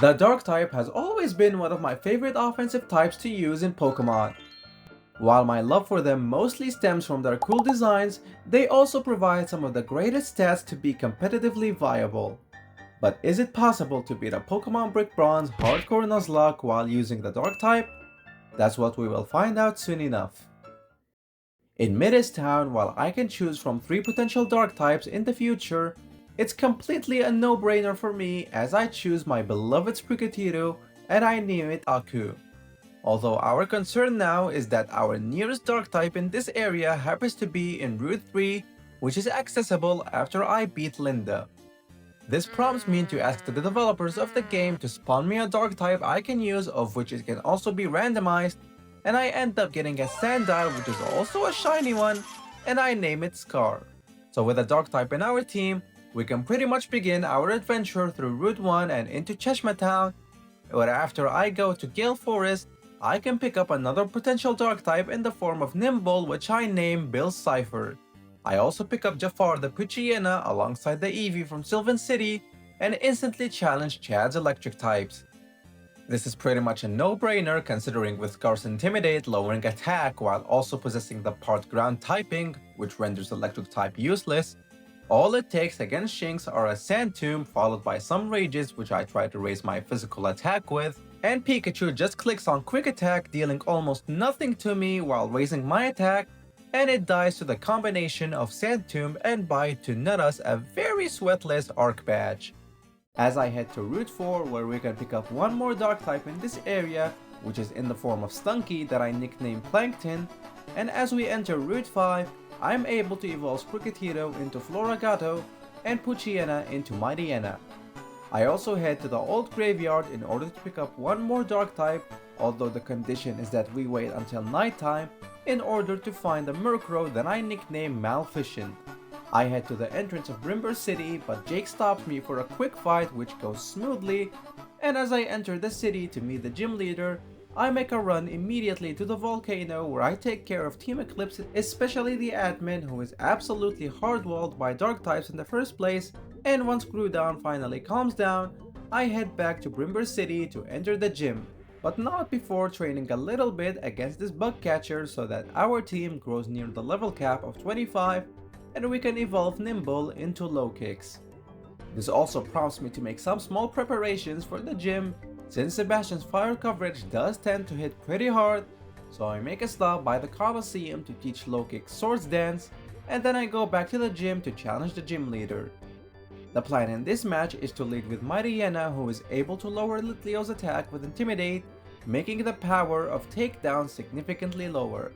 The Dark type has always been one of my favorite offensive types to use in Pokemon. While my love for them mostly stems from their cool designs, they also provide some of the greatest stats to be competitively viable. But is it possible to beat a Pokémon Brick Bronze hardcore Nuzlocke while using the Dark type? That's what we will find out soon enough. In Midist Town, while I can choose from 3 potential Dark types in the future, it's completely a no-brainer for me as I choose my beloved Sprigatito and I name it Aku. Although our concern now is that our nearest Dark type in this area happens to be in Route 3, which is accessible after I beat Linda. This prompts me to ask the developers of the game to spawn me a Dark type I can use, of which it can also be randomized, and I end up getting a Sandile, which is also a shiny one, and I name it Scar. So with a Dark type in our team, we can pretty much begin our adventure through Route 1 and into Cheshma Town, where after I go to Gale Forest, I can pick up another potential Dark type in the form of Nimble, which I name Bill Cipher. I also pick up Jafar the Poochyena alongside the Eevee from Sylvan City and instantly challenge Chad's electric types. This is pretty much a no-brainer considering with Scar's Intimidate lowering attack while also possessing the part ground typing, which renders electric type useless. All it takes against Shinx are a Sand Tomb followed by some Rages, which I try to raise my physical attack with, and Pikachu just clicks on quick attack, dealing almost nothing to me while raising my attack, and it dies to the combination of Sand Tomb and Bite to net us a very sweatless Arc Badge. As I head to Route 4, where we can pick up one more Dark type in this area, which is in the form of Stunky that I nicknamed Plankton, and as we enter Route 5, I'm able to evolve Sprigatito into Floragato and Poochyena into Mightyena. I also head to the old graveyard in order to pick up one more Dark type, although the condition is that we wait until nighttime in order to find a Murkrow that I nickname Maleficent. I head to the entrance of Brimber City, but Jake stops me for a quick fight which goes smoothly, and as I enter the city to meet the gym leader, I make a run immediately to the volcano where I take care of Team Eclipse, especially the admin who is absolutely hardwalled by Dark types in the first place, and once Groudon finally calms down, I head back to Brimber City to enter the gym, but not before training a little bit against this bug catcher so that our team grows near the level cap of 25 and we can evolve Nimble into Low Kicks. This also prompts me to make some small preparations for the gym since Sebastian's fire coverage does tend to hit pretty hard, so I make a stop by the Coliseum to teach Low Kick Swords Dance, and then I go back to the gym to challenge the gym leader. The plan in this match is to lead with Mightyena, who is able to lower Litleo's attack with Intimidate, making the power of takedown significantly lower.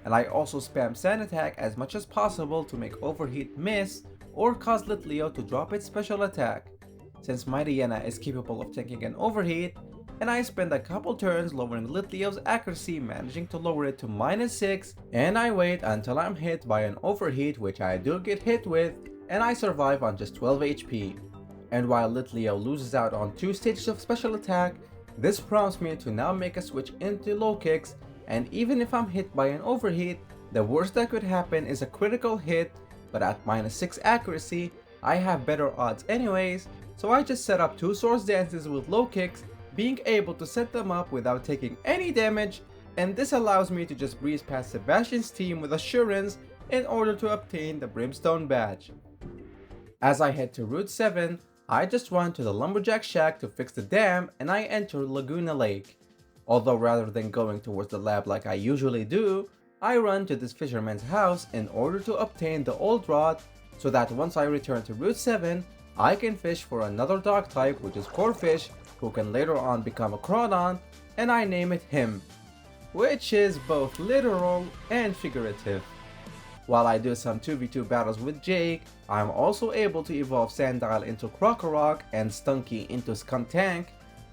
And I also spam Sand Attack as much as possible to make Overheat miss or cause Litleo to drop its special attack, since Mightyena is capable of taking an Overheat, and I spend a couple turns lowering Litleo's accuracy, managing to lower it to -6, and I wait until I'm hit by an Overheat, which I do get hit with, and I survive on just 12 HP. And while Litleo loses out on 2 stages of special attack, this prompts me to now make a switch into Low Kicks, and even if I'm hit by an Overheat, the worst that could happen is a critical hit, but at -6 accuracy, I have better odds anyways, so I just set up 2 Swords Dances with Low Kicks, being able to set them up without taking any damage, and this allows me to just breeze past Sebastian's team with assurance in order to obtain the Brimstone badge. As I head to Route 7, I just run to the Lumberjack Shack to fix the dam and I enter Laguna Lake. Although rather than going towards the lab like I usually do, I run to this fisherman's house in order to obtain the old rod so that once I return to Route 7, I can fish for another Dark type, which is Corphish, who can later on become a Crawdon, and I name it him, which is both literal and figurative. While I do some 2v2 battles with Jake, I am also able to evolve Sandile into Krokorok and Stunky into Skuntank,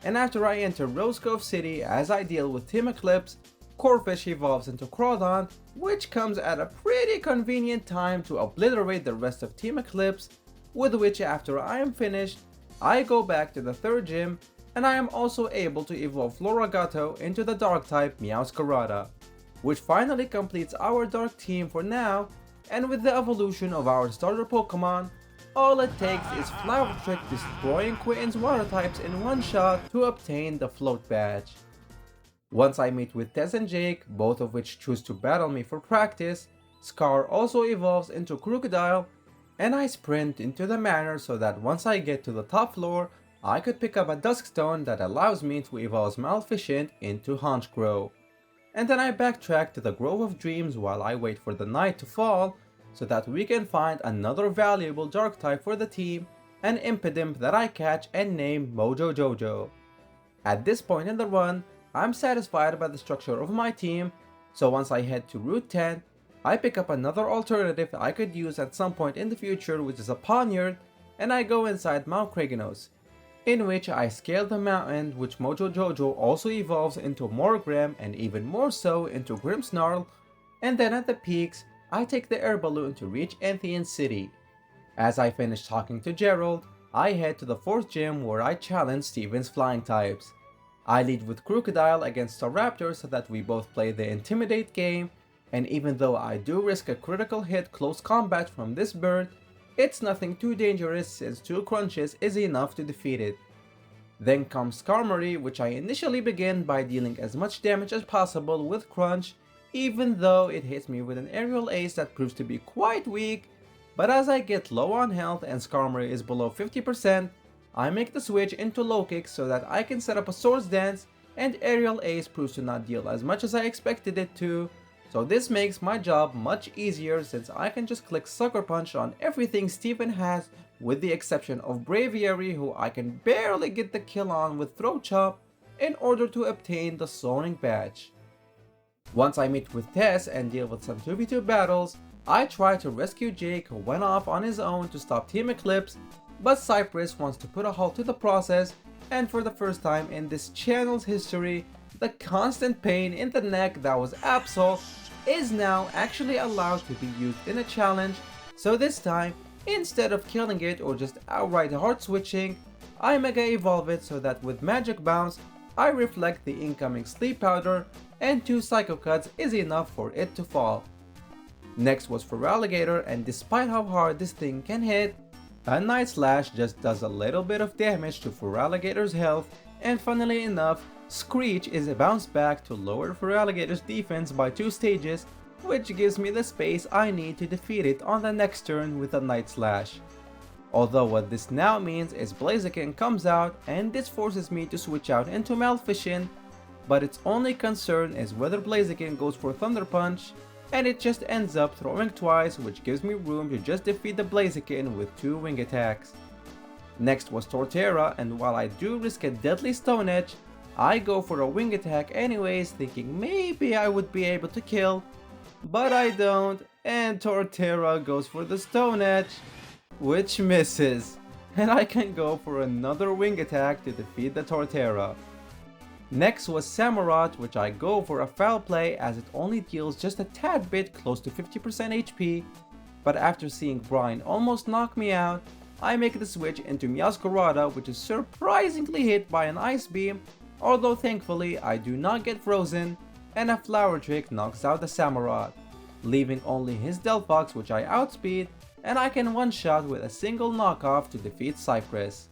and after I enter Rose Cove City as I deal with Team Eclipse, Corphish evolves into Crawdon, which comes at a pretty convenient time to obliterate the rest of Team Eclipse, with which after I am finished, I go back to the third gym, and I am also able to evolve Floragato into the Dark type Meowscarada, which finally completes our Dark team for now, and with the evolution of our starter Pokemon, All it takes is Flower Trick destroying Quentin's water types in one shot to obtain the float badge. Once I meet with Tess and Jake, both of which choose to battle me for practice, Scar also evolves into Crocodile, and I sprint into the manor so that once I get to the top floor, I could pick up a Duskstone that allows me to evolve Maleficent into Honchkrow. And then I backtrack to the Grove of Dreams while I wait for the night to fall so that we can find another valuable dark type for the team, an Impidimp that I catch and name Mojo Jojo. At this point in the run, I'm satisfied by the structure of my team, so once I head to Route 10, I pick up another alternative I could use at some point in the future, which is a Poniard, and I go inside Mount Kragenos, in which I scale the mountain, which Mojo Jojo also evolves into Morgram and even more so into Grimmsnarl, and then at the peaks, I take the air balloon to reach Anthean City. As I finish talking to Gerald, I head to the 4th gym where I challenge Steven's flying types. I lead with Crocodile against Staraptor so that we both play the Intimidate game, and even though I do risk a critical hit close combat from this bird, it's nothing too dangerous since 2 crunches is enough to defeat it. Then comes Skarmory, which I initially begin by dealing as much damage as possible with Crunch, even though it hits me with an aerial ace that proves to be quite weak, but as I get low on health and Skarmory is below 50%, I make the switch into low kick so that I can set up a Swords Dance, and aerial ace proves to not deal as much as I expected it to, so this makes my job much easier since I can just click Sucker Punch on everything Steven has, with the exception of Braviary, who I can barely get the kill on with Throat Chop in order to obtain the Soaring badge. Once I meet with Tess and deal with some 2v2 battles, I try to rescue Jake, who went off on his own to stop Team Eclipse, but Cypress wants to put a halt to the process, and for the first time in this channel's history, the constant pain in the neck that was Absol is now actually allowed to be used in a challenge, so this time, instead of killing it or just outright hard switching, I Mega Evolve it so that with Magic Bounce, I reflect the incoming Sleep Powder, and 2 Psycho Cuts is enough for it to fall. Next was Feraligatr, and despite how hard this thing can hit, a Night Slash just does a little bit of damage to Feraligatr's health, and funnily enough, Screech is a bounce back to lower Feraligatr's defense by 2 stages, which gives me the space I need to defeat it on the next turn with a Night Slash. Although what this now means is Blaziken comes out, and this forces me to switch out into Maleficent, but its only concern is whether Blaziken goes for Thunder Punch, and it just ends up throwing twice, which gives me room to just defeat the Blaziken with 2 wing attacks. Next was Torterra, and while I do risk a deadly Stone Edge, I go for a wing attack anyways, thinking maybe I would be able to kill, but I don't, and Torterra goes for the Stone Edge, which misses, and I can go for another wing attack to defeat the Torterra. Next was Samurott, which I go for a foul play as it only deals just a tad bit close to 50% HP, but after seeing Brian almost knock me out, I make the switch into Meowscarada, which is surprisingly hit by an Ice Beam, although thankfully I do not get frozen, and a Flower Trick knocks out the Samurott, leaving only his Delphox, which I outspeed, and I can one-shot with a single knockoff to defeat Cypress.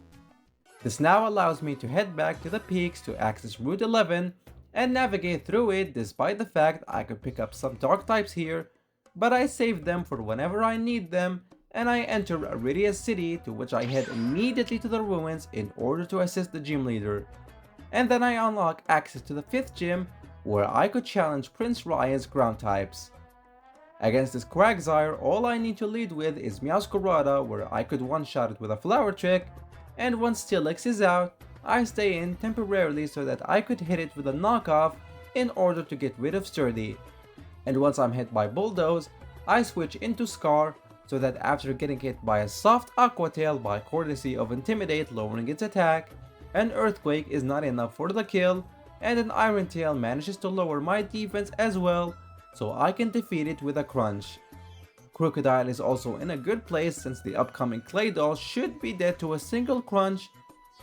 This now allows me to head back to the peaks to access Route 11 and navigate through it despite the fact I could pick up some dark types here, but I save them for whenever I need them, and I enter Aridia City, to which I head immediately to the ruins in order to assist the gym leader. And then I unlock access to the 5th gym, where I could challenge Prince Ryan's ground types. Against this Quagsire, all I need to lead with is Meowscarada, where I could one-shot it with a Flower Trick, and once Steelix is out, I stay in temporarily so that I could hit it with a knockoff in order to get rid of Sturdy. And once I'm hit by Bulldoze, I switch into Scar so that after getting hit by a soft Aqua Tail by courtesy of Intimidate lowering its attack, an Earthquake is not enough for the kill, and an Iron Tail manages to lower my defense as well, so I can defeat it with a Crunch. Crocodile is also in a good place since the upcoming Claydol should be dead to a single Crunch,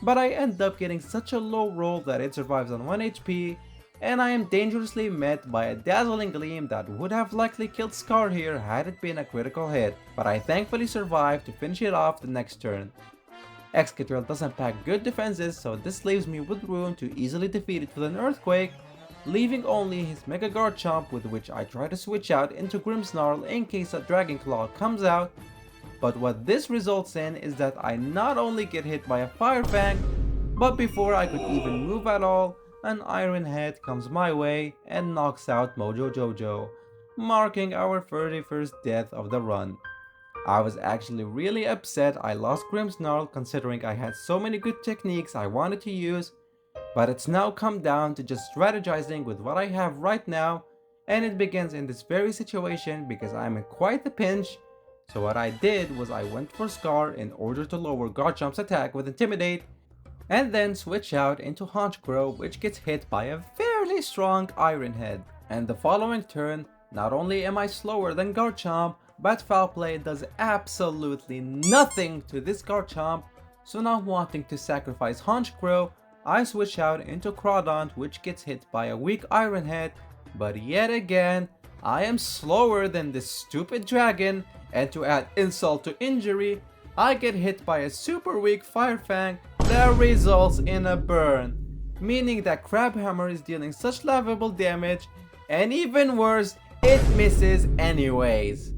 but I end up getting such a low roll that it survives on 1 HP, and I am dangerously met by a dazzling gleam that would have likely killed Scar here had it been a critical hit, but I thankfully survived to finish it off the next turn. Excadrill doesn't pack good defenses, so this leaves me with room to easily defeat it with an Earthquake, leaving only his Mega Garchomp, with which I try to switch out into Grimmsnarl in case a Dragon Claw comes out. But what this results in is that I not only get hit by a Fire Fang, but before I could even move at all, an Iron Head comes my way and knocks out Mojo Jojo, marking our 31st death of the run. I was actually really upset I lost Grimmsnarl considering I had so many good techniques I wanted to use, but it's now come down to just strategizing with what I have right now, and it begins in this very situation because I'm in quite the pinch. So what I did was I went for Scar in order to lower Garchomp's attack with Intimidate, and then switch out into Honchkrow, which gets hit by a fairly strong Iron Head. And the following turn, not only am I slower than Garchomp, but Foul Play does absolutely nothing to this Garchomp, so not wanting to sacrifice Honchkrow, I switch out into Crawdaunt, which gets hit by a weak Iron Head, but yet again, I am slower than this stupid dragon, and to add insult to injury, I get hit by a super weak Fire Fang that results in a burn, meaning that Crabhammer is dealing such lovable damage, and even worse, it misses anyways.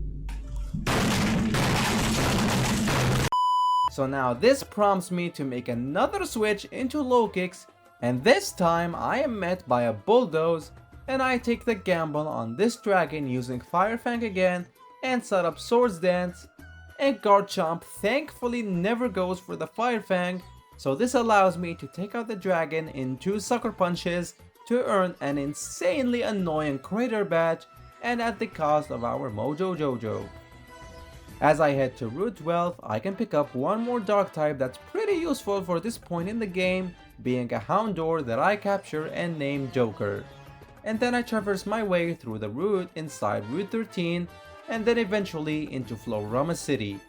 So now this prompts me to make another switch into low kicks, and this time I am met by a Bulldoze, and I take the gamble on this dragon using Fire Fang again and set up Swords Dance, and Garchomp thankfully never goes for the Fire Fang, so this allows me to take out the dragon in 2 Sucker Punches to earn an insanely annoying Crater Badge, and at the cost of our Mojo Jojo. As I head to Route 12, I can pick up one more Dark type that's pretty useful for this point in the game, being a Houndour that I capture and name Joker. And then I traverse my way through the route inside Route 13, and then eventually into Floroma City,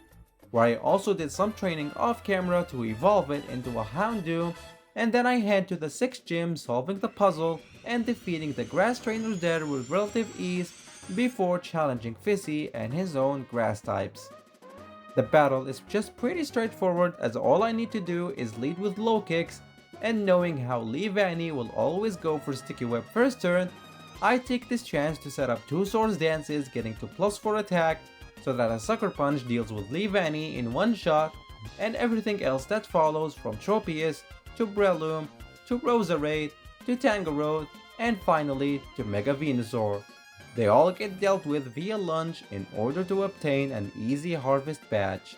where I also did some training off camera to evolve it into a Houndoom, and then I head to the 6th gym solving the puzzle and defeating the grass trainers there with relative ease before challenging Fissy and his own grass types. The battle is just pretty straightforward, as all I need to do is lead with low kicks, and knowing how Leavanny will always go for Sticky Web first turn, I take this chance to set up 2 Swords Dances getting to +4 attack so that a Sucker Punch deals with Leavanny in one shot, and everything else that follows from Tropius to Breloom to Roserade to Tangrowth and finally to Mega Venusaur. They all get dealt with via lunge in order to obtain an easy harvest badge.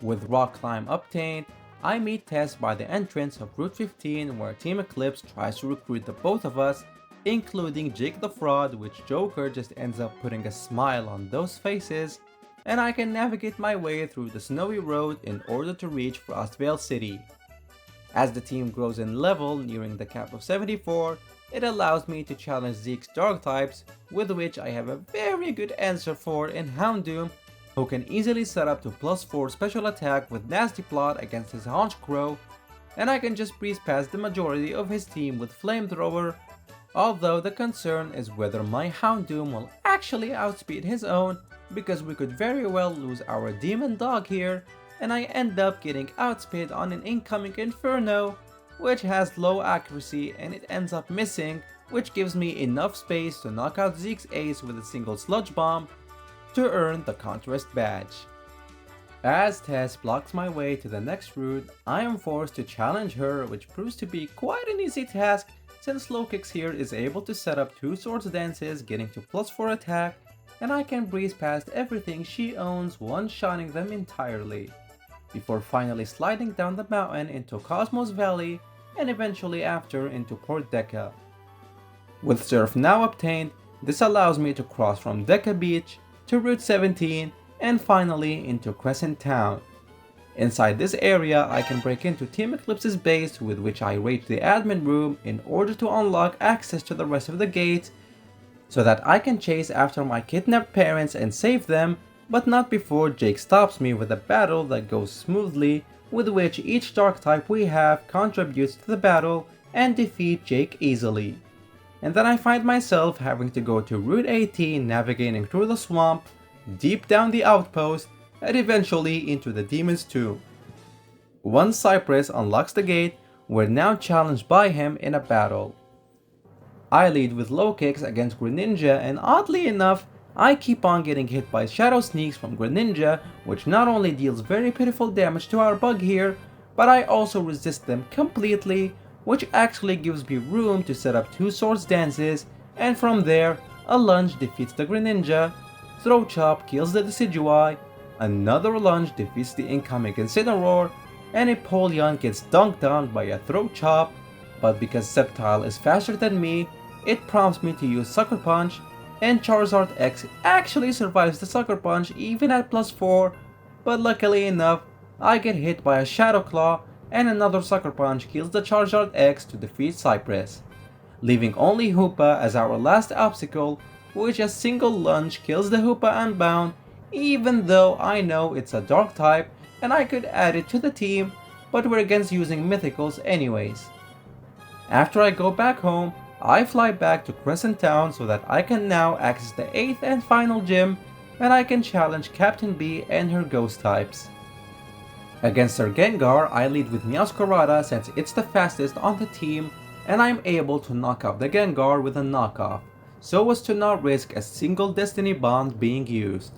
With Rock Climb obtained, I meet Tess by the entrance of Route 15 where Team Eclipse tries to recruit the both of us, including Jake the Fraud, which Joker just ends up putting a smile on those faces, and I can navigate my way through the snowy road in order to reach Frostvale City. As the team grows in level nearing the cap of 74, it allows me to challenge Zeke's Dark types, with which I have a very good answer for in Houndoom, who can easily set up to +4 special attack with Nasty Plot against his Honchkrow, and I can just breeze past the majority of his team with Flamethrower, although the concern is whether my Houndoom will actually outspeed his own, because we could very well lose our Demon Dog here, and I end up getting outspeed on an incoming Inferno, which has low accuracy and it ends up missing, which gives me enough space to knock out Zeke's ace with a single Sludge Bomb to earn the Contrast badge. As Tess blocks my way to the next route, I am forced to challenge her, which proves to be quite an easy task since Low Kicks here is able to set up 2 Swords Dances getting to +4 attack, and I can breeze past everything she owns, one-shotting them entirely, before finally sliding down the mountain into Cosmos Valley and eventually after into Port Deca. With Surf now obtained, this allows me to cross from Deca Beach to Route 17 and finally into Crescent Town. Inside this area, I can break into Team Eclipse's base, with which I raid the admin room in order to unlock access to the rest of the gates so that I can chase after my kidnapped parents and save them, but not before Jake stops me with a battle that goes smoothly, with which each Dark type we have contributes to the battle, and defeat Jake easily. And then I find myself having to go to Route 18, navigating through the swamp, deep down the outpost, and eventually into the Demon's Tomb. Once Cypress unlocks the gate, we're now challenged by him in a battle. I lead with low kicks against Greninja, and oddly enough, I keep on getting hit by Shadow Sneaks from Greninja, which not only deals very pitiful damage to our bug here, but I also resist them completely, which actually gives me room to set up 2 swords dances, and from there, a lunge defeats the Greninja, throw chop kills the Decidueye, another lunge defeats the incoming Incineroar, and Empoleon gets dunked on by a throw chop, but because Sceptile is faster than me, it prompts me to use Sucker Punch, and Charizard X actually survives the Sucker Punch even at +4, but luckily enough, I get hit by a Shadow Claw and another Sucker Punch kills the Charizard X to defeat Cypress, leaving only Hoopa as our last obstacle, which a single lunge kills the Hoopa Unbound, even though I know it's a Dark type and I could add it to the team, but we're against using Mythicals anyways. After I go back home, I fly back to Crescent Town so that I can now access the 8th and final gym, and I can challenge Captain B and her ghost types. Against her Gengar, I lead with Meowscarada since it's the fastest on the team, and I'm able to knock out the Gengar with a knockoff, so as to not risk a single Destiny Bond being used.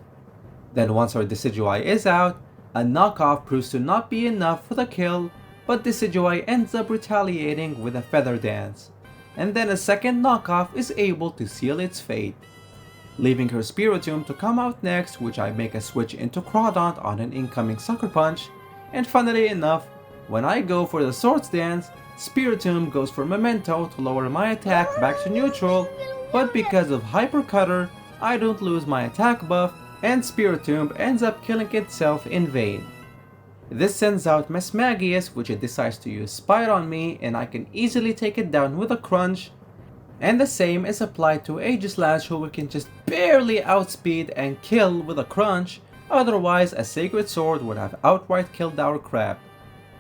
Then once our Decidueye is out, a knockoff proves to not be enough for the kill, but Decidueye ends up retaliating with a Feather Dance, and then a second knockoff is able to seal its fate, leaving her Spiritomb to come out next, which I make a switch into Crawdaunt on an incoming Sucker Punch, and funnily enough, when I go for the Swords Dance, Spiritomb goes for Memento to lower my attack back to neutral, but because of Hyper Cutter, I don't lose my attack buff, and Spiritomb ends up killing itself in vain. This sends out Mesmagius, which it decides to use Spite on me, and I can easily take it down with a Crunch, and the same is applied to Aegislash, who we can just barely outspeed and kill with a Crunch, otherwise a Sacred Sword would have outright killed our Crab,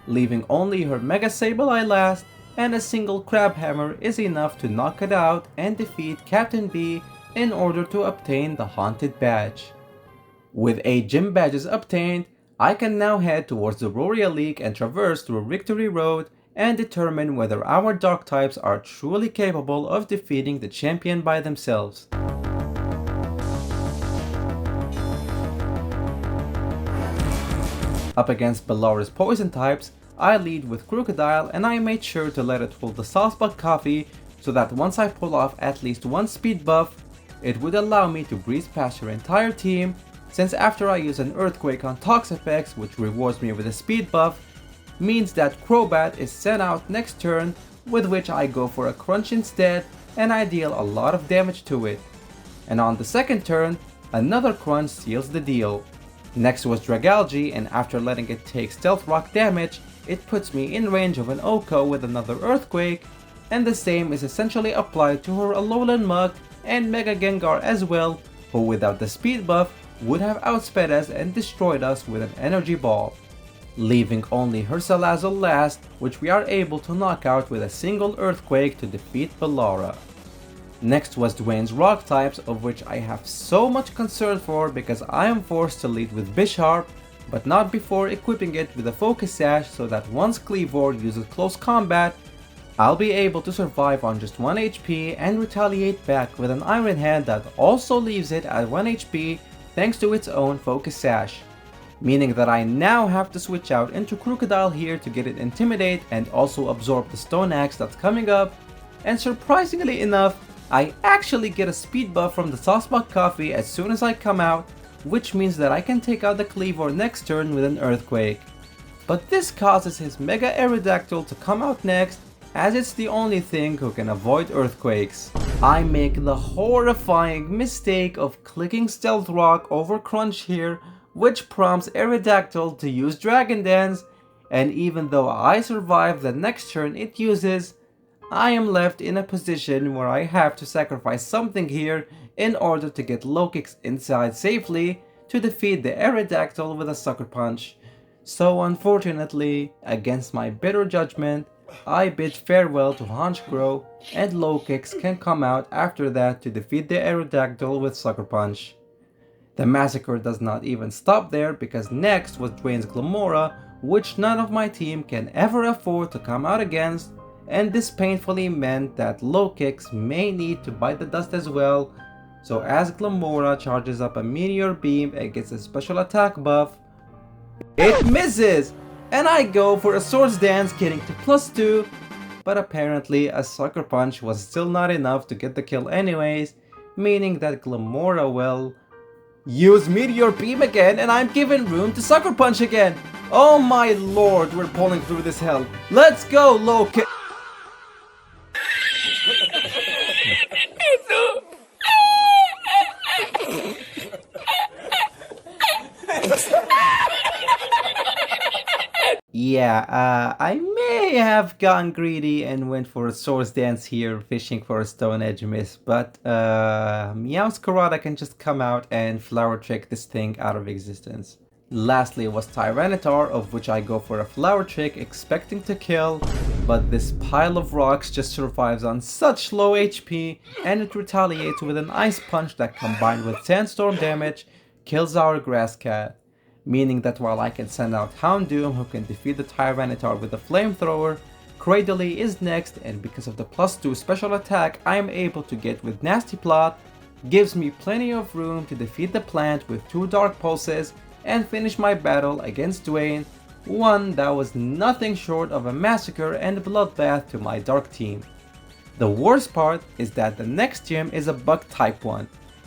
leaving only her Mega Sableye last, and a single Crab Hammer is enough to knock it out and defeat Captain B in order to obtain the Haunted Badge. With 8 gym badges obtained, I can now head towards the Roria League and traverse through Victory Road and determine whether our Dark types are truly capable of defeating the champion by themselves. Up against Bellara's Poison types, I lead with Crocodile, and I made sure to let it hold the Saucebug Coffee so that once I pull off at least one speed buff, it would allow me to breeze past your entire team, since after I use an Earthquake on Toxapex, which rewards me with a speed buff, means that Crobat is sent out next turn, with which I go for a Crunch instead, and I deal a lot of damage to it. And on the second turn, another Crunch seals the deal. Next was Dragalge, and after letting it take Stealth Rock damage, it puts me in range of an Oko with another Earthquake, and the same is essentially applied to her Alolan Mug and Mega Gengar as well, who without the speed buff would have outsped us and destroyed us with an Energy Ball, leaving only her Salazzle last, which we are able to knock out with a single Earthquake to defeat Bellara. Next was Dwayne's Rock types, of which I have so much concern for because I am forced to lead with Bisharp, but not before equipping it with a Focus Sash so that once Kleavor uses Close Combat, I'll be able to survive on just 1 HP and retaliate back with an Iron Hand that also leaves it at 1 HP thanks to its own Focus Sash, meaning that I now have to switch out into Crocodile here to get it Intimidate and also absorb the Stone Axe that's coming up, and surprisingly enough, I actually get a speed buff from the Saucebug Coffee as soon as I come out, which means that I can take out the Kleavor next turn with an Earthquake. But this causes his Mega Aerodactyl to come out next, as it's the only thing who can avoid Earthquakes. I make the horrifying mistake of clicking Stealth Rock over Crunch here, which prompts Aerodactyl to use Dragon Dance, and even though I survive the next turn it uses, I am left in a position where I have to sacrifice something here in order to get low kicks inside safely to defeat the Aerodactyl with a Sucker Punch. So unfortunately, against my better judgment, I bid farewell to Honchkrow, and Low Kicks can come out after that to defeat the Aerodactyl with Sucker Punch. The massacre does not even stop there because next was Dwayne's Glamora, which none of my team can ever afford to come out against, and this painfully meant that Low Kicks may need to bite the dust as well. So as Glamora charges up a Meteor Beam and gets a special attack buff, it misses! And I go for a Swords Dance getting to +2, but apparently a Sucker Punch was still not enough to get the kill anyways, meaning that Glamora will use Meteor Beam again and I'm given room to Sucker Punch again! Oh my lord, we're pulling through this hell. Let's go, Low Kick! Yeah, I may have gotten greedy and went for a Swords Dance here, fishing for a Stone Edge miss, but Meowscarada can just come out and Flower Trick this thing out of existence. Lastly was Tyranitar, of which I go for a Flower Trick expecting to kill, but this pile of rocks just survives on such low HP and it retaliates with an Ice Punch that combined with Sandstorm damage kills our Grass Cat. Meaning that while I can send out Houndoom who can defeat the Tyranitar with a Flamethrower, Cradily is next, and because of the +2 special attack I am able to get with Nasty Plot, gives me plenty of room to defeat the plant with 2 Dark Pulses and finish my battle against Dwayne, one that was nothing short of a massacre and bloodbath to my Dark team. The worst part is that the next gym is a Bug type one,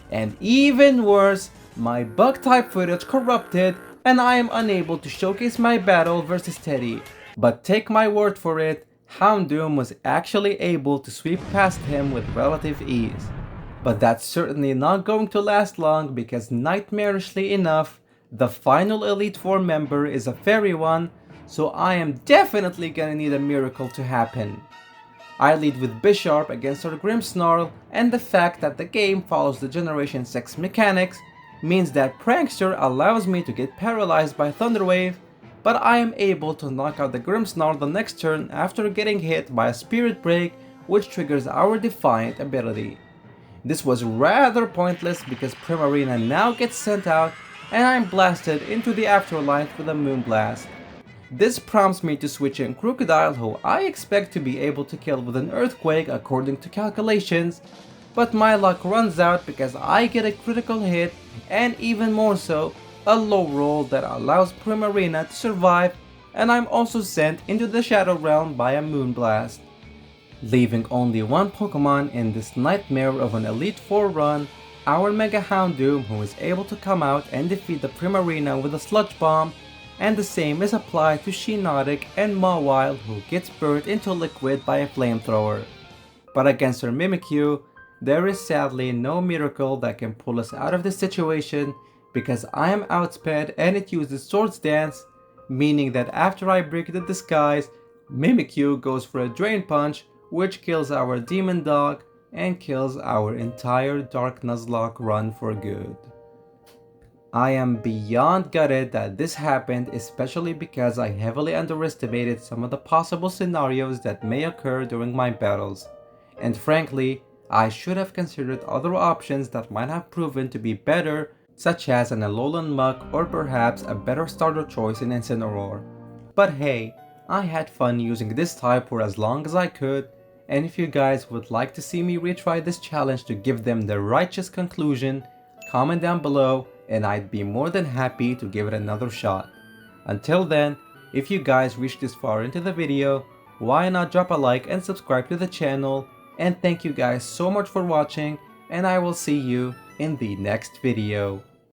and even worse, my Bug type footage corrupted and I am unable to showcase my battle versus Teddy, but take my word for it, Houndoom was actually able to sweep past him with relative ease. But that's certainly not going to last long because nightmarishly enough, the final Elite Four member is a fairy one, so I am definitely gonna need a miracle to happen. I lead with Bisharp against our Grimmsnarl, and the fact that the game follows the Generation 6 mechanics means that Prankster allows me to get paralyzed by Thunderwave, but I am able to knock out the Grimmsnarl the next turn after getting hit by a Spirit Break, which triggers our Defiant ability. This was rather pointless because Primarina now gets sent out and I'm blasted into the afterlife with a Moonblast. This prompts me to switch in Crocodile, who I expect to be able to kill with an Earthquake according to calculations, but my luck runs out because I get a critical hit and even more so, a low roll that allows Primarina to survive, and I'm also sent into the Shadow Realm by a Moonblast. Leaving only one Pokemon in this nightmare of an Elite Four run, our Mega Houndoom, who is able to come out and defeat the Primarina with a Sludge Bomb, and the same is applied to Shiinotic and Mawile, who gets burnt into liquid by a Flamethrower. But against our Mimikyu, there is sadly no miracle that can pull us out of this situation because I am outsped and it uses Swords Dance, meaning that after I break the disguise, Mimikyu goes for a Drain Punch, which kills our Demon Dog and kills our entire Dark Nuzlocke run for good. I am beyond gutted that this happened, especially because I heavily underestimated some of the possible scenarios that may occur during my battles, and frankly, I should have considered other options that might have proven to be better, such as an Alolan Muck or perhaps a better starter choice in Incineroar. But hey, I had fun using this type for as long as I could, and if you guys would like to see me retry this challenge to give them the righteous conclusion, comment down below and I'd be more than happy to give it another shot. Until then, if you guys reached this far into the video, why not drop a like and subscribe to the channel, and thank you guys so much for watching, and I will see you in the next video.